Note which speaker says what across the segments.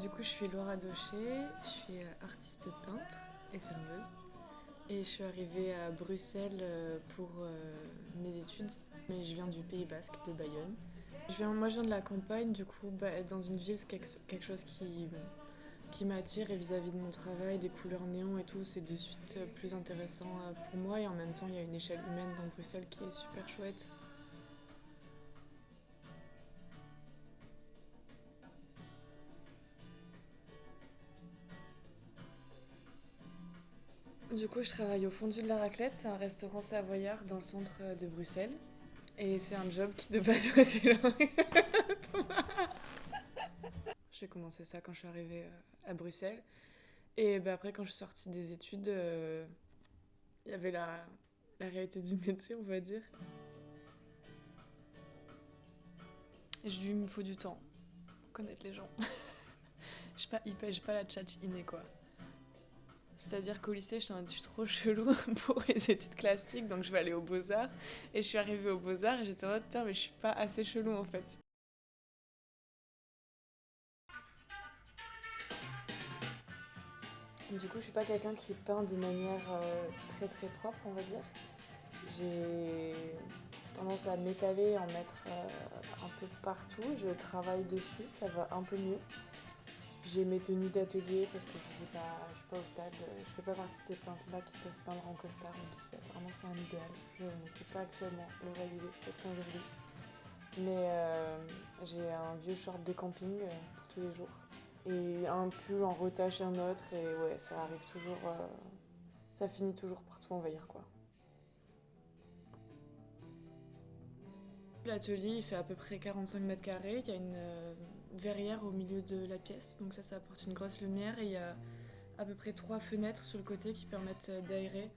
Speaker 1: Du coup, je suis Laura Daucher, je suis artiste peintre et serveuse. Et je suis arrivée à Bruxelles pour mes études, mais je viens du Pays Basque, de Bayonne. Moi, je viens de la campagne, du coup, être dans une ville, c'est quelque chose qui m'attire. Et vis-à-vis de mon travail, des couleurs néons et tout, c'est de suite plus intéressant pour moi. Et en même temps, il y a une échelle humaine dans Bruxelles qui est super chouette. Du coup, je travaille au Fondu de la Raclette, c'est un restaurant savoyard dans le centre de Bruxelles. Et c'est un job qui de base est assez long. J'ai commencé ça quand je suis arrivée à Bruxelles. Et bah, après, quand je suis sortie des études, il y avait la réalité du métier, on va dire. Et je lui, il me faut du temps pour connaître les gens. J'ai pas la tchatch innée, quoi. C'est-à-dire qu'au lycée, je suis trop chelou pour les études classiques, donc je vais aller aux Beaux-Arts. Et je suis arrivée aux Beaux-Arts et j'étais en mode, putain, mais je suis pas assez chelou en fait. Du coup, je suis pas quelqu'un qui peint de manière très très propre, on va dire. J'ai tendance à m'étaler, en mettre un peu partout. Je travaille dessus, ça va un peu mieux. J'ai mes tenues d'atelier parce que je sais pas, je suis pas au stade, je fais pas partie de ces peintres-là qui peuvent peindre en costard, même si vraiment c'est un idéal. Je ne peux pas actuellement le réaliser, peut-être qu'un jour oui. Mais j'ai un vieux short de camping pour tous les jours. Et un pull en retache un autre, et ouais, ça arrive toujours, ça finit toujours par tout envahir quoi. L'atelier, il fait à peu près 45 mètres carrés. Il y a une verrière au milieu de la pièce, donc ça apporte une grosse lumière. Et il y a à peu près 3 fenêtres sur le côté qui permettent d'aérer.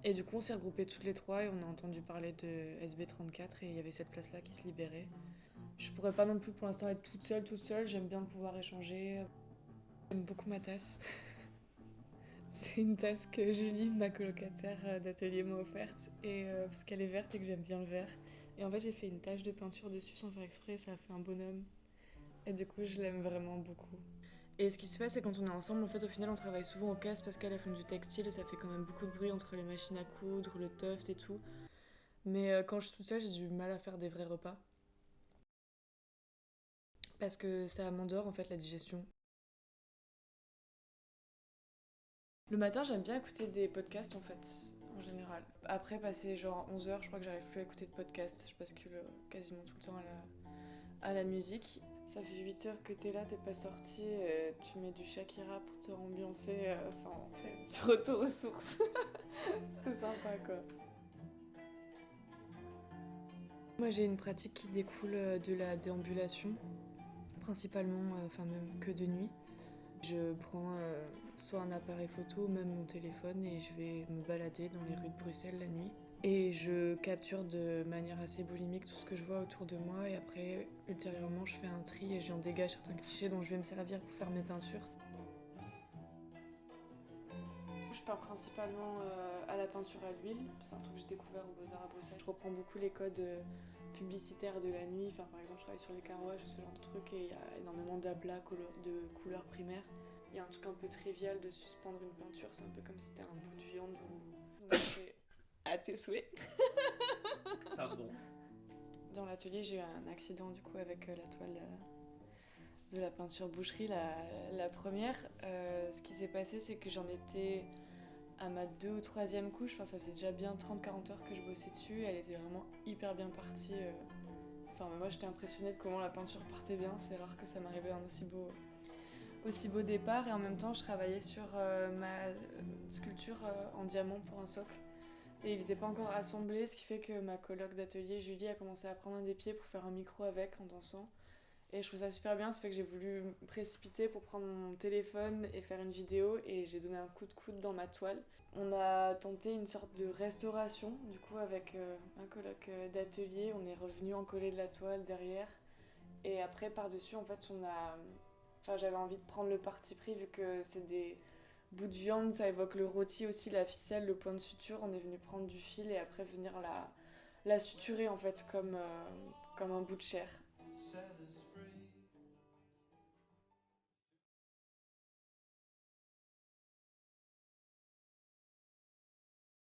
Speaker 1: Et du coup, on s'est regroupés toutes les trois et on a entendu parler de SB34 et il y avait cette place-là qui se libérait. Je pourrais pas non plus pour l'instant être toute seule. J'aime bien pouvoir échanger. J'aime beaucoup ma tasse. C'est une tasse que Julie, ma colocataire d'atelier, m'a offerte et parce qu'elle est verte et que j'aime bien le vert. Et en fait, j'ai fait une tache de peinture dessus sans faire exprès, ça a fait un bonhomme. Et du coup, je l'aime vraiment beaucoup. Et ce qui se passe, c'est quand on est ensemble, en fait, au final, on travaille souvent au casse parce qu'elle a fait du textile et ça fait quand même beaucoup de bruit entre les machines à coudre, le tuft et tout. Mais quand je suis toute seule, j'ai du mal à faire des vrais repas parce que ça m'endort en fait la digestion. Le matin, j'aime bien écouter des podcasts en fait, en général. Après, passer genre 11 heures, je crois que j'arrive plus à écouter de podcasts. Je bascule quasiment tout le temps à la musique. Ça fait 8 heures que t'es là, t'es pas sorti, tu mets du Shakira pour te rambiancer. Enfin, tu retournes aux sources. C'est sympa quoi. Moi, j'ai une pratique qui découle de la déambulation, principalement, enfin même que de nuit. Je prends soit un appareil photo, même mon téléphone, et je vais me balader dans les rues de Bruxelles la nuit. Et je capture de manière assez boulimique tout ce que je vois autour de moi, et après, ultérieurement, je fais un tri et j'en dégage certains clichés dont je vais me servir pour faire mes peintures. Je peins principalement à la peinture à l'huile, c'est un truc que j'ai découvert au Beaux-Arts à Bruxelles. Je reprends beaucoup les codes publicitaires de la nuit, enfin, par exemple je travaille sur les carouages ou ce genre de trucs et il y a énormément d'ablats de couleurs primaires. Il y a un truc un peu trivial de suspendre une peinture, c'est un peu comme si c'était un bout de viande ou... Donc c'est à tes souhaits.
Speaker 2: Pardon.
Speaker 1: Dans l'atelier j'ai eu un accident du coup avec la toile de la peinture boucherie, la première. Ce qui s'est passé c'est que j'en étais à ma 2 ou 3e couche, enfin ça faisait déjà bien 30-40 heures que je bossais dessus, elle était vraiment hyper bien partie. Enfin moi j'étais impressionnée de comment la peinture partait bien, c'est rare que ça m'arrivait un aussi beau départ et en même temps je travaillais sur ma sculpture en diamant pour un socle et il n'était pas encore assemblé, ce qui fait que ma coloc d'atelier Julie a commencé à prendre un des pieds pour faire un micro avec en dansant. Et je trouve ça super bien, ça fait que j'ai voulu me précipiter pour prendre mon téléphone et faire une vidéo et j'ai donné un coup de coude dans ma toile. On a tenté une sorte de restauration du coup avec un coloc d'atelier, on est revenu en coller de la toile derrière et après par-dessus en fait on a... Enfin j'avais envie de prendre le parti pris vu que c'est des bouts de viande, ça évoque le rôti aussi, la ficelle, le point de suture, on est venu prendre du fil et après venir la suturer en fait comme un bout de chair.